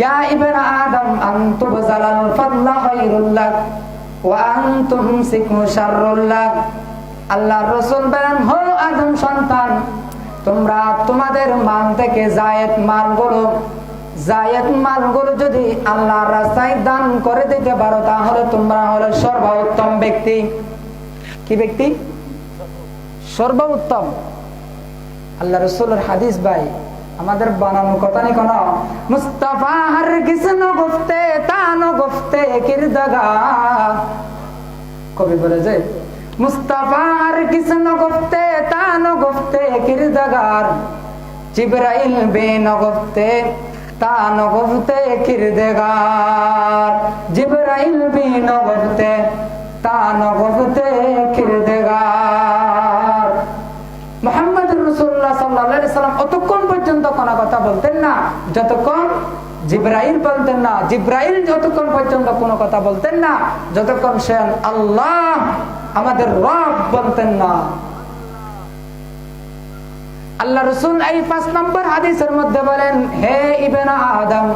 ইয়া ইবনা আদম আনতুম জালাল ফাদলা খায়রুল লাক ওয়া আনতুম সিকু শাররুল লাক। আল্লাহ রাসূল বলেন, হো আদম সন্তান, তোমরা তোমাদের মাল থেকে জায়েদ মালগুলো যদি আল্লাহর রাস্তায় দান করে দিতে পারো তাহলে তোমরা হলো সর্বোত্তম ব্যক্তি। কি ব্যক্তি? সর্বোত্তম। আল্লাহ রাসূলের হাদিস ভাই, আমাদের বানানো কথা নেই কোন। মুস্তাফা হর কিসন গুফতে তানো গুফতে কিরদগা, কবি বলে যে মুস্তাফা হর কিসন গুফতে তানো গুফতে কিরদগার, জিবরাইল বিন গুফতে তানো গুফতে কিরদগার, জিবরাইল বিন গুফতে তানো গুফতে কিরদগার। মুহাম্মদুর রাসূলুল্লাহ সাল্লাল্লাহু আলাইহি সাল্লাম অতক্ষণ পর্যন্ত কোনো কথা বলতেন না যতক্ষণ জিবরাইল বলতেন না। জিবরাইল যতক্ষণ পর্যন্ত কোনো কথা বলতেন না যতক্ষণ স্বয়ং আল্লাহ আমাদের রব বলতেন না। আল্লাহ রাসূল এই 5 নম্বর হাদিসের মধ্যে বলেন, হে ইবনে আদম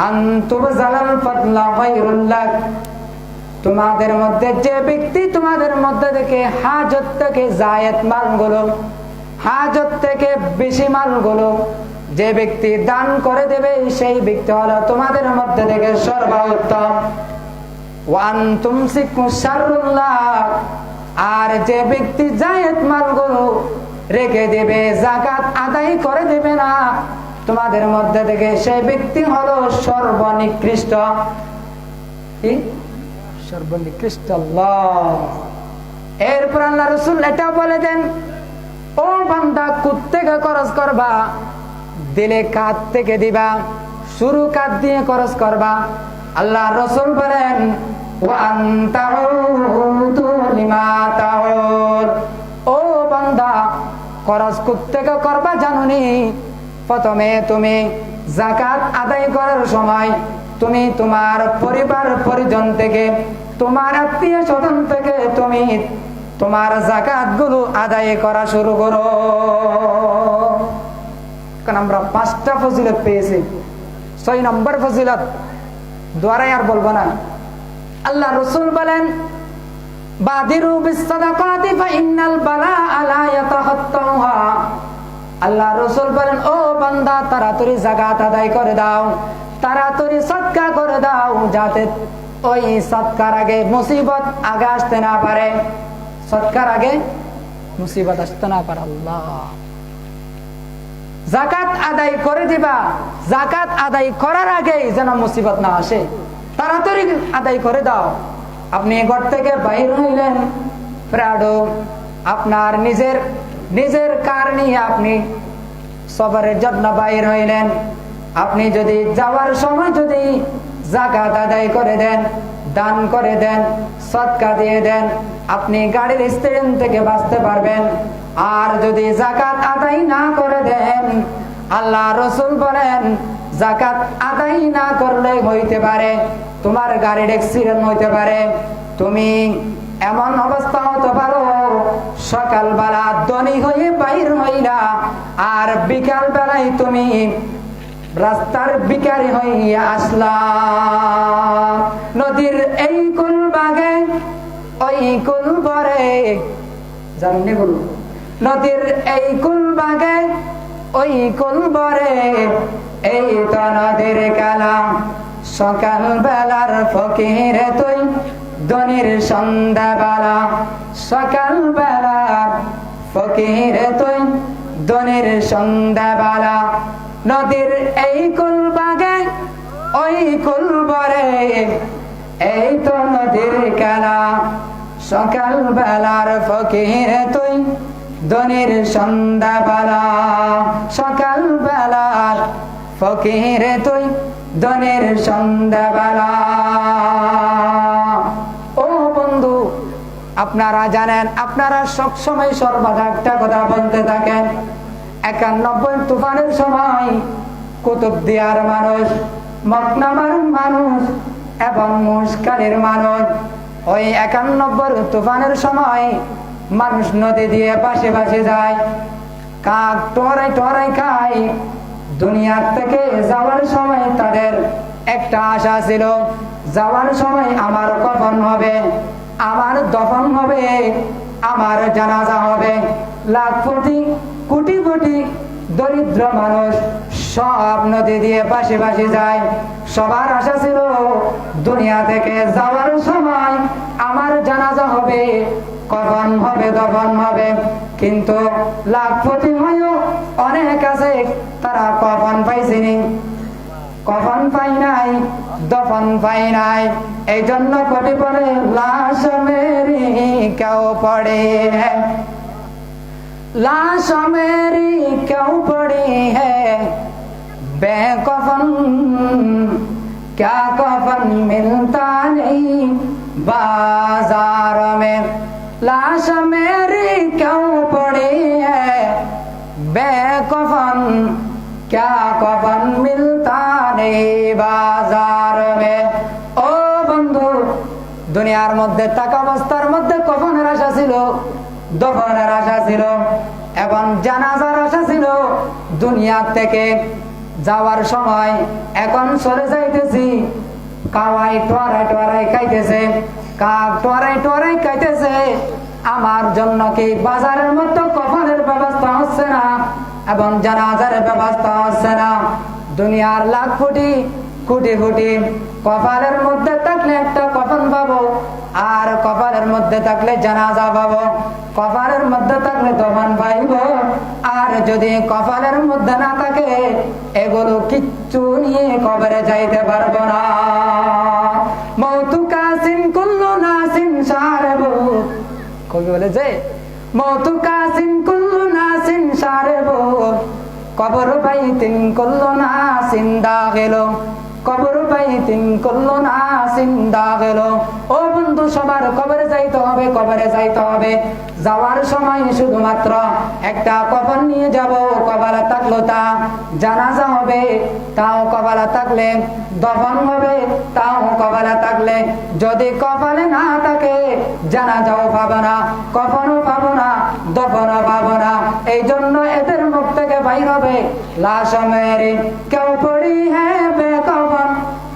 আনতুম জালাল ফাদলা খায়রুল লাক, তোমাদের মধ্যে যে ব্যক্তি তোমাদের মধ্যে থেকে হাজত থেকে জায়েদ মালগুলো, হাজত থেকে বেশি মালগুলো যে ব্যক্তি দান করে দেবে সেই ব্যক্তি হলো তোমাদের মধ্যে থেকে সর্বোত্তম। ওয়া আনতুম সিকু শাররুল লাক, আর যে ব্যক্তি জায়েদ মালগুলো রেখে দেবে, যাকাত আদায় করে দেবে না তোমাদের মধ্যে থেকে সেই ব্যক্তি হলো সর্বনিকৃষ্ট। কি? সর্বনিকৃষ্ট আল্লাহ। এরপর আল্লাহ রাসূল এটা বলে দেন, ও বান্দা কোত্থেকে খরচ করবা? দিলে কাত থেকে দিবা, শুরু কাত দিয়ে খরচ করবা। আল্লাহ রাসূল বলেন, ওয়া আনতা উতু লিমা তাউল, ও বান্দা খরচ কোত্থেকে করবা জানোনি? প্রথমে তুমি যাকাত আদায় করার সময় তুমি তোমার পরিবার পরিজন থেকে, তোমার আত্মীয় স্বজন থেকে তুমি তোমার যাকাত গুলো আদায় করা শুরু করো। কারণ আমরা 5টা ফজিলত পেয়েছি। 6 নম্বর ফজিলত দ্বারাই আর বলবো না। আল্লাহ রাসূল বলেন, বাদিরু বিসসাদাকাতি ফাইন্নাল বালাআ লা ইয়াতাহাত্তাউহা। আল্লাহ রাসূল বলেন, ও বান্দা তাড়াতাড়ি যাকাত আদায় করে দাও, তাড়াতাড়ি সদকা করে দাও, যাতে ওই সদকার আগে মুসিবত আগে আসতে না পারে। সদকার আগে মুসিবত আসতে না পারে। আল্লাহ, যাকাত আদায় করে দিবা, যাকাত আদায় করার আগে যেন মুসিবত না আসে, তাড়াতাড়ি আদায় করে দাও। আপনি ঘর থেকে বাইর হইলেন, প্রাডো আপনার নিজের কার নিয়ে আপনি সফরের জন্য বাইর হইলেন, আপনি যদি যাওয়ার সময় যদি যাকাত আদায় করে দেন, দান করে দেন, সদকা দিয়ে দেন, আপনি গাড়ির স্ট্যান্ড থেকে বাঁচতে পারবেন। আর যদি যাকাত আদায় না করে দেন, আল্লাহ রাসূল বলেন যাকাত আদায় না করলে হইতে পারে তোমার গাড়ির অ্যাক্সিডেন্ট হইতে পারে। তুমি এমন অবস্থা হতে পারো সকালবেলা ধনী হয়ে বাইর হইলা, আর বিকাল বেলায় তুমি রাস্তার ভিখারি হইয়া আসলা। নদীর এই কুল বাগে ওই কুল ভরে, জানি বল, নদীর এই কুল বাগে ওই কুল ভরে, এই তো নদীর খেলা। সকাল বেলার ফকির তুই, ধনীর সন্ধ্যা বেলা। সকাল বেলার ফকির তুই, ধনীর সন্ধ্যা বেলা। নদীর এই কুল বাগে ওই কুল ভরে, এই তো নদীর খেলা। সকাল বেলার ফকির তুই ধনির সন্ধ্যাবেলা, সকাল বেলার ফকির তুই ধনির সন্ধ্যাবেলা। ও বন্ধু, আপনারা জানেন, আপনারা সবসময় সর্বদা একটা কথা বলতে থাকেন, 91 তুফানের সময় কুতুবদিয়ার মানুষ, মকনামার মানুষ এবং মুশকালের মানুষ, ওই 91 তুফানের সময় মানুষ নদী দিয়ে পাশে পাশে যায়, কাক টোরাই টোরাই খায়। দুনিয়ার থেকে যাওয়ার সময় তাদের একটা আশা ছিল, যাওয়ার সময় আমার কফন হবে, আমার দফন হবে, আমার জানাজা হবে। লাখপতি কোটি কোটি দরিদ্র মানুষ সব নদী দিয়ে পাশে পাশে যায়। সবার আশা ছিল দুনিয়া থেকে যাওয়ার সময় আমার জানাজা হবে, কফন হবে, দফন হবে। কিন্তু লাখপতি হয়েও অনেক আছে তারা কফন পাইছেনি, কফন পাই নাই, দফন পাই নাই। এই জন্য কবি পড়ে, লাশ মেরি কেউ পড়ে হ্যাঁ, लाश मेरी क्यों पड़ी है बेकफन, क्या कफन मिलता नहीं बाजार में। लाश मेरी क्यों पड़ी है बेकफन, क्या कफन मिलता नहीं बाजार में। ओ बंधु, दुनियार मध्य থাকা অবস্থার মধ্যে কফনের আশা ছিল, দফনের আশা ছিল এবং জানাজার আশা ছিল। দুনিয়া থেকে যাওয়ার সময় এখন চলে যাইতেছি, কাওয়াই টোয়ারাই টোয়ারাই খাইতেছে, কাক টোয়ারাই টোয়ারাই খাইতেছে। আমার জন্য কি বাজারের মতো কফনের ব্যবস্থা হচ্ছে না এবং জানাজার ব্যবস্থা হচ্ছে না। দুনিয়ার লাখ কোটি কোটি কোটি কপালের মধ্যে থাকলে একটা কফন পাবো, আর কপালের মধ্যে থাকলে জানাজা পাবো, কপালের মধ্যে থাকলে দফন পাইব। আর যদি কপালের মধ্যে না থাকে এগুলো কিচ্ছু নিয়ে কবরে যাইতে পারবো না। মৌতু কাসিন কুল্লু নাসিন সারেবু, কবি বলে যে মৌতু কাসিন কুল্লু নাসিন সারেবু, কবর বাইতিন কুল্লু নাসিন দাখিলু, কবর বাইতিন কুল্লু নাসিন দাখিলু। ও বন্ধু, সবার কবরে যাইতে হবে, কবরে যাইতে হবে। যাওয়ার সময় শুধুমাত্র একটা কফন নিয়ে যাব, কপালে থাকলো তা জানাজা হবে, তাও কপালে থাকলে দফন হবে, তাও কপালে থাকলে। যদি কপালে না থাকে জানাজাও পাবো না, কফনও পাবো না, দফনও পাবো না। এই জন্য এদের মুখ থেকে বাইর হবে, লাশ মেরি কেউ পড়ি হ্যাঁ বেকফন,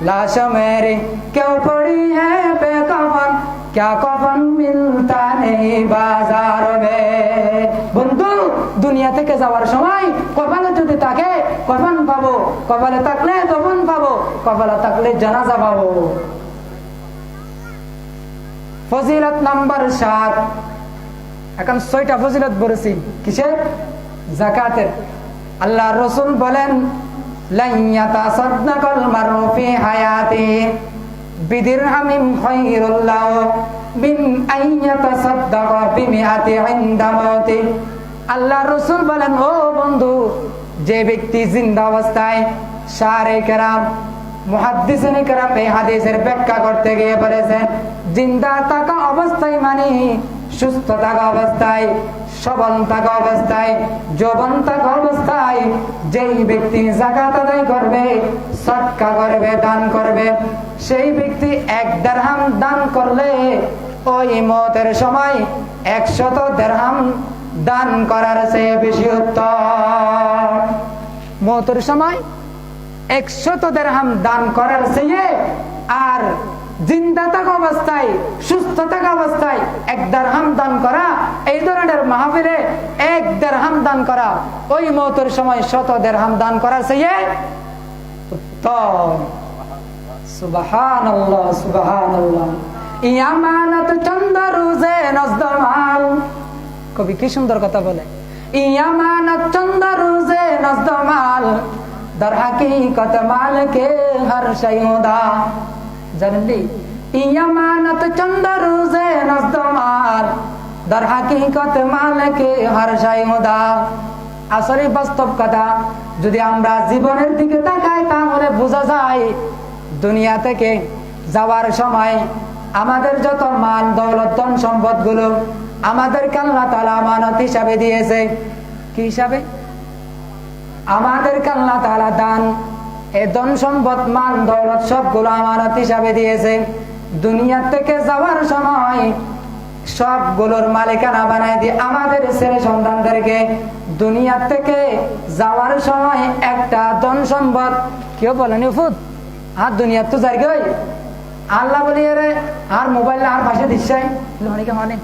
লাশ মেরি কেউ পড়ি হ্যাঁ বেকফন, क्या कफन मिलता नहीं बाजार में। বন্ধু, দুনিয়া থেকে যাওয়ার সময় কপালে যদি থাকে কফন পাবো, কপালে থাকলে দফন পাবো, কপালে থাকলে জানাজা পাবো। ফজিলত নাম্বার 7। এখন 6টা ফজিলত বলেছি কিসের? যাকাতের। আল্লাহ রাসূল বলেন, লান ইয়াতাসাদ্দাকাল মারউ ফি হায়াতি বিদিরহামিন খায়রুল লাহু মিন আন ইয়াতাসাদ্দাকা বিমিআতি ইনদা মাউতি। আল্লাহ রাসূল বলেন, ও বন্ধু, যে ব্যক্তি জিন্দা অবস্থায়, শারে কেরাম মুহাদ্দিসিনে কেরাম এই হাদিসের ব্যাখ্যা করতে গিয়ে বলেছেন, জিন্দা থাকা অবস্থায় মানে সুস্থ থাকা অবস্থায়, সবল থাকা অবস্থায়, যৌবন থাকা অবস্থায় যেই ব্যক্তি যাকাত আদায় করবে, সদকা করবে, দান করবে, সেই ব্যক্তি 1 দিরহাম দান করলে ওই মওতের সময় 100 দিরহাম দান করার চেয়ে বেশি উত্তম। মওতের সময় 100 দিরহাম দান করার চেয়ে আর জিন্দা থাকা অবস্থায়, সুস্থ থাকা অবস্থায় 1 দিরহাম দান করা, এই ধরনের মাহফিলে 1 দিরহাম দান করা ওই মওতের সময় 100 দিরহাম দান করার চেয়ে উত্তম। সুবহানাল্লাহ, সুবহানাল্লাহ। ইয়ামানত চন্দ রোজে নজদমাল, কবি কি সুন্দর কথা বলে, ইয়ামানত চন্দ রোজে নজদমাল, দর হাকিকত মাল কে হর শাইউদা। জানেননি ইয়ামানত চন্দ রোজে নজদমাল দর হাকিকত মালিকে হর শাইমুদা। আসলে বাস্তব কথা, যদি আমরা জীবনের দিকে তাকাই তাহলে বোঝা যায় দুনিয়া থেকে যাওয়ার সময় আমাদের যত মাল দৌলত ধন সম্পদ গুলো আমাদেরকে আল্লাহ তাআলা আমানত হিসাবে দিয়েছে। কি হিসাবে? আমাদেরকে আল্লাহ তাআলা দান, এই ধন সম্পদ মাল দৌলত সবগুলো আমানত হিসাবে দিয়েছে। দুনিয়া থেকে যাওয়ার সময় সবগুলোর মালিকানা বানাই দিয়ে আমাদের ছেলে সন্তানদেরকে দুনিয়া থেকে যাওয়ার সময় একটা ধন সম্পদ কেউ বলেনি ফুট আর দুনিয়া তো যাই গই আল্লাহ বলি রে আর মোবাইল আর পাশে দিচ্ছাই মানে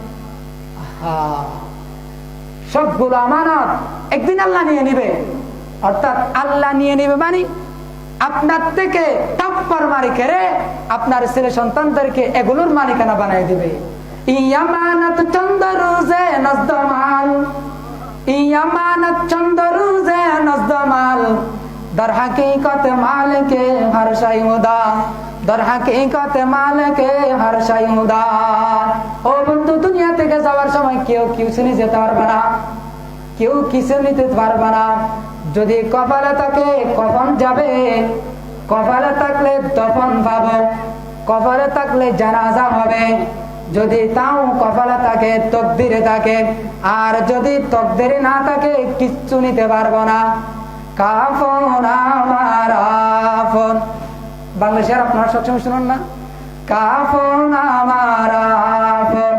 সবগুলো আমানত একদিন আল্লাহ নিয়ে নিবে। অর্থাৎ আল্লাহ নিয়ে নিবে মানে আপনার থেকে টাপ্পার মারি কেড়ে আপনার ছেলে সন্তানদেরকে এগুলোর মালিকানা বানাই দিবে। ইয়ামানত চন্দ রোজে নজদমাল, ইয়ামানত চন্দ রোজে নজদমাল দর হাকিকত মালিকে হর শাইমুদা, দর হাকিকত মালিকে হর শাইমুদা। ও বন্ধু, দুনিয়া থেকে যাওয়ার সময় কেউ কিছু নিয়ে যেতে পারবে না, কেউ কিছু নিতে পারবে না। যদি কপালে থাকে কফন যাবে, কপালে থাকলে দফন পাবো, কপালে থাকলে জানাজা হবে। যদি তাও কপালে থাকে তকদিরে থাকে, আর যদি তকদিরে না থাকে কিচ্ছু নিতে পারবো না। কাফন আমার আফন, বাংলাদেশের আপনারা সবসময় শুনুন না, কাফন আমার আফন,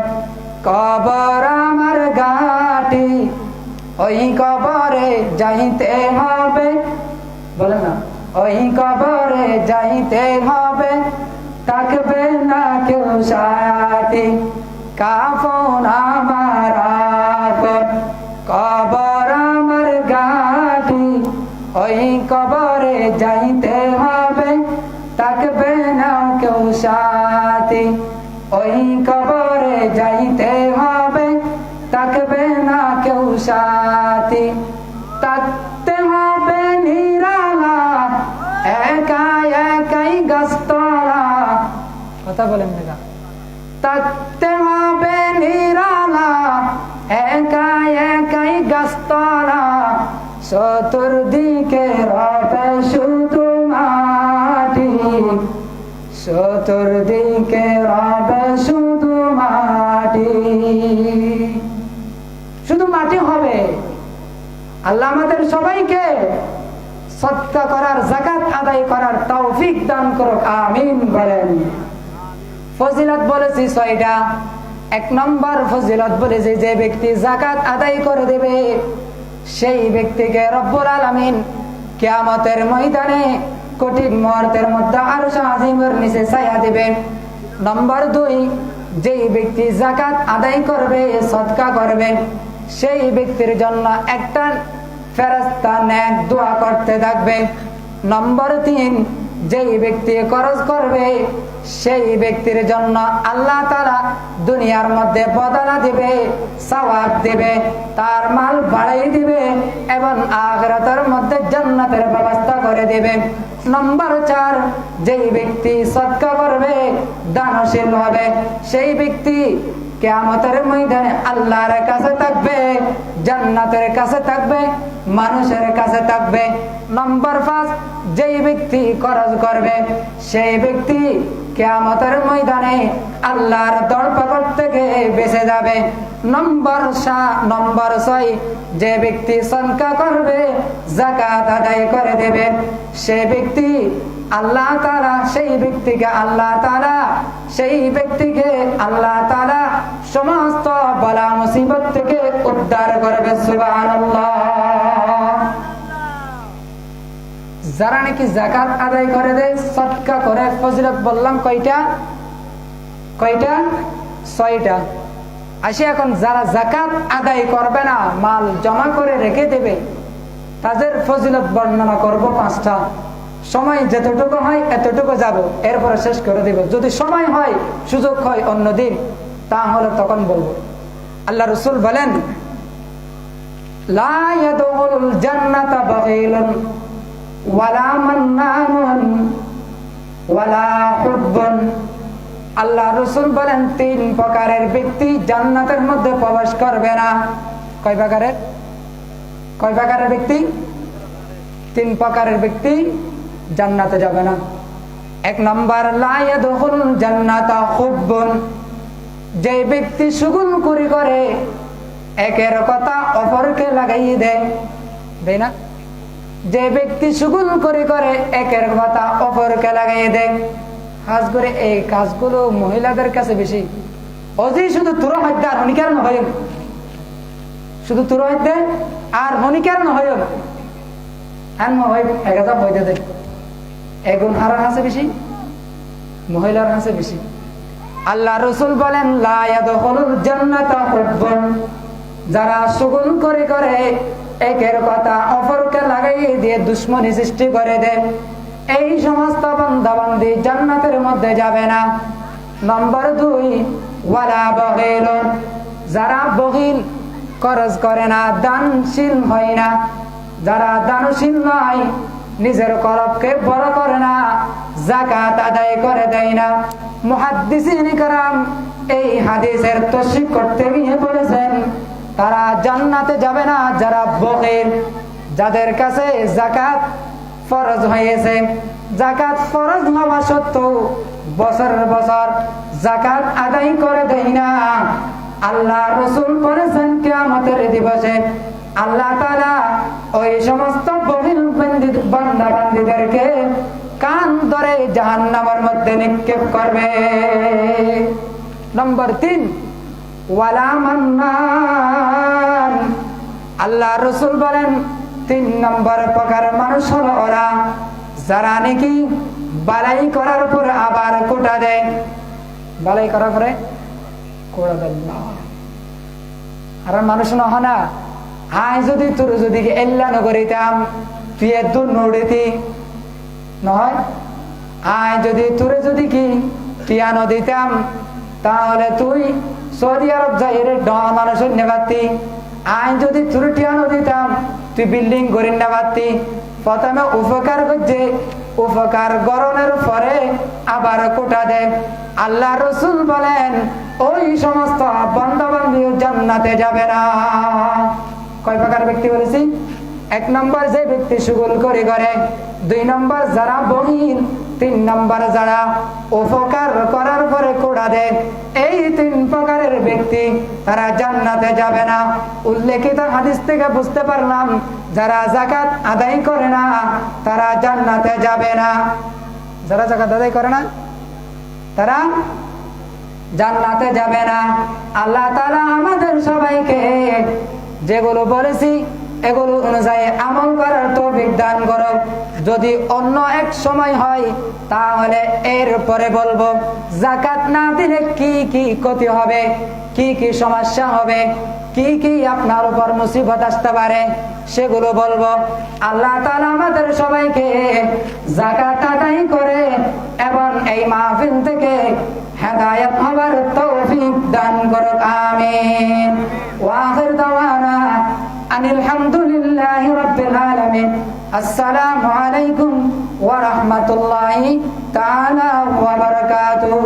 কবর আমার ঘাটি, ওই কবরে যাইতে হবে, বলেন না, ওই কবরে যাইতে হবে, থাকবে না কেউ সাথী। কাফন আমার আফন, কবর আমার ঘাটি, ওই কবরে যাইতে হবে, থাকবে না কেউ সাথী। ওই কবরে যাইতে হবে, থাকবে না কেউ সাথী। থাকতে হবে নিরালা, একা একাই গাছতলা, কথা বলেন না। থাকতে হবে নিরালা, একা একাই গাছতলা, চতুর্দিকে রবে শুধু মাটি, চতুর্দিকে রবে শুধু মাটি, শুধু মাটি হবে। আল্লাহ আমাদের সবাইকে সদকা করার, যাকাত আদায় করার তৌফিক দান করুক, আমিন বলেন। ফজিলত বলেছি ৬টা। ১ নম্বর ফজিলত বলেছি, যে ব্যক্তি যাকাত আদায় করে দেবে সেই ব্যক্তিকে রব্বুল আলামিন কিয়ামতের ময়দানে কঠিন মুহূর্তের মধ্যে আরশ আজিমের নিচে ছায়া দিবে। নম্বর ২, যেই ব্যক্তি যাকাত আদায় করবে, সদকা করবে, সেই ব্যক্তির জন্য একটা ফেরেশতা নেক দোয়া করতে থাকবে। নম্বর ৩, যেই ব্যক্তি খরচ করবে সেই ব্যক্তির জন্য আল্লাহ তাআলা দুনিয়ার মধ্যে বদলা দিবে, সওয়াব দিবে, তার মাল বাড়াই দিবে এবং আখিরাতের মধ্যে জান্নাতের ব্যবস্থা করে দিবে। নম্বর ৪, যেই ব্যক্তি সদকা করবে, দানশীল হবে, সেই ব্যক্তি কিয়ামতের ময়দানে আল্লাহর কাছে থাকবে, জান্নাতের কাছে থাকবে, মানুষের কাছে থাকবে। নম্বর ৫, যেই ব্যক্তি খরচ করবে সেই ব্যক্তি কিয়ামতের ময়দানে আল্লাহর দরবার থেকে বেঁচে যাবে। নম্বর ৬, যে ব্যক্তি সদকা করবে, যাকাত আদায় করে দেবে, সেই ব্যক্তি আল্লাহ তাআলা সেই ব্যক্তিকে আল্লাহ তাআলা সমস্ত বালা মুসিবত থেকে উদ্ধার করবে। সুবহানাল্লাহ। যারা নাকি যাকাত আদায় করে দেয়, সদকা করে, ফজিলত বললাম কয়টা? ৬টা। আসি এখন যারা যাকাত আদায় করবে না, মাল জমা করে রেখে দেবে, তাদের ফজিলত বর্ণনা করব ৫টা। সময় যতটুকু হয় এতটুকু যাব, এরপরে শেষ করে দেব। যদি সময় হয়, সুযোগ হয় অন্যদিন, তাহলে তখন বলবো। আল্লাহ রাসূল বলেন, লা ইয়াদখুলুল জান্নাতা বাগীলুন ওয়ালা মান্নানুন ওয়ালা হুব্বুন। আল্লাহ রাসূল বলেন 3 প্রকারের ব্যক্তি জান্নাতের মধ্যে প্রবেশ করবে না। কয় প্রকারের ব্যক্তি? 3 প্রকারের ব্যক্তি জান্নাতে যাবে না। 1 নম্বর, লা ইয়াদখুলুল জান্নাতা হুব্বুন, যে ব্যক্তি সুগুলখুরি করে, একের কথা অপরকে লাগাইয়ে দেয় না? যে ব্যক্তি সুগুলখুরি করে, একের কথা অপরকে লাগাইয়ে দেয়, খাস করে এই কাজগুলো মহিলাদের কাছে বেশি। অজি শুধু তুর হত্যা আর হনিকার নহয়, শুধু তুর হত্যা আর হনিকার নহয়, হইতে দেয় এগুন আর হাসে বেশি, মহিলার হাসে বেশি। আল্লাহ রাসূল বলেন লা ইয়াদখুলুল জান্নাতা হুব্বুন, যারা সুগুলখুরি করে, একের কথা অপরকে লাগাইয়ে দিয়ে দুশমনি সৃষ্টি করে দেয়, এই সমস্ত বান্দা-বান্দি জান্নাতের মধ্যে যাবে না। নম্বর 2, ওয়ালা বখিলুন, যারা বখিল, খরচ করে না, দানশীল হয় না, যারা দানশীল নয়, নিজের কলবকে বড় করে না, যাকাত আদায় করে দেয় না। মুহাদ্দিসিন কিরাম এই হাদিসের তাফসীর করতে গিয়ে বলেছেন তারা জান্নাতে যাবে না যারা বখিল, যাদের কাছে যাকাত ফরজ হয়েছে, যাকাত ফরজ হওয়া সত্ত্বেও বছর বছর যাকাত আদায় করে দেয় না। আল্লাহ রাসূল বলেছেন কিয়ামতের দিবসে আল্লাহ তাআলা ওই সমস্ত বখিল বান্দা-বান্দীদেরকে কান ধরে জাহান্নামের মধ্যে নিক্ষেপ করবে। নম্বর 3, ওয়ালা মান্নান, আল্লাহ রাসূল বলেন 3 নম্বর প্রকার মানুষ হলো ওরা যারা নাকি বালাই করার পর আবার কোটা দেয়। বালাই করার পরে কোটা দেয় না। আর মানুষ নহ না, আয় যদি তোর যদি এল্লা নগরিতাম তুই এত নড়িতি নহয়, আয় যদি তোরে যদি কি টিয়ানো দিতাম তাহলে তুই সৌদি আরব যাই মানুষের নেবাতি, আয় যদি তোর টিয়ানো দিতাম তুই বিল্ডিং গড়ি নেবাতি। প্রথমে উপকার করছে, উপকার গরনের পরে আবার কোটা দেয়। আল্লাহ রাসূল বলেন ওই সমস্ত বান্দা-বান্দী জান্নাতে যাবে না। কয় প্রকার ব্যক্তি বলেছি? 1 নম্বর যে ব্যক্তি সুগুলখুরি করে, 2 নম্বর যারা বখিল, 3 নম্বর যারা উপকার করার পরে কোড়া দেয়। এই 3 প্রকারের ব্যক্তি তারা জান্নাতে যাবে না। উল্লেখিত হাদিস থেকে বুঝতে পারলাম যারা যাকাত আদায় করে না তারা জান্নাতে যাবে না। যারা যাকাত আদায় করে না তারা জান্নাতে যাবে না। আল্লাহ তাআলা আমাদের সবাইকে যেগুলো বলেছি এগুলো অনুযায়ী আমল করার তৌফিক দান করুন। যদি অন্য এক সময় হয় তাহলে এরপরে বলবো যাকাত না দিলে কি কি ক্ষতি হবে, কি কি সমস্যা হবে, কি কি আপনার উপর মুসিবত আসতে পারে সেগুলো বলবো। আল্লাহ তাআলা আমাদের সবাইকে যাকাত আদায় করে এবং এই মাহফিল থেকে হেদায়েত হবার তৌফিক দান করুন। আমিন। ওয়া আখির দাওয়ানা আনিল হামদুলিল্লাহি রাব্বিল আলামিন। আসসালামু আলাইকুম ওয়া রাহমাতুল্লাহি তাআলা ওয়া বারাকাতুহু।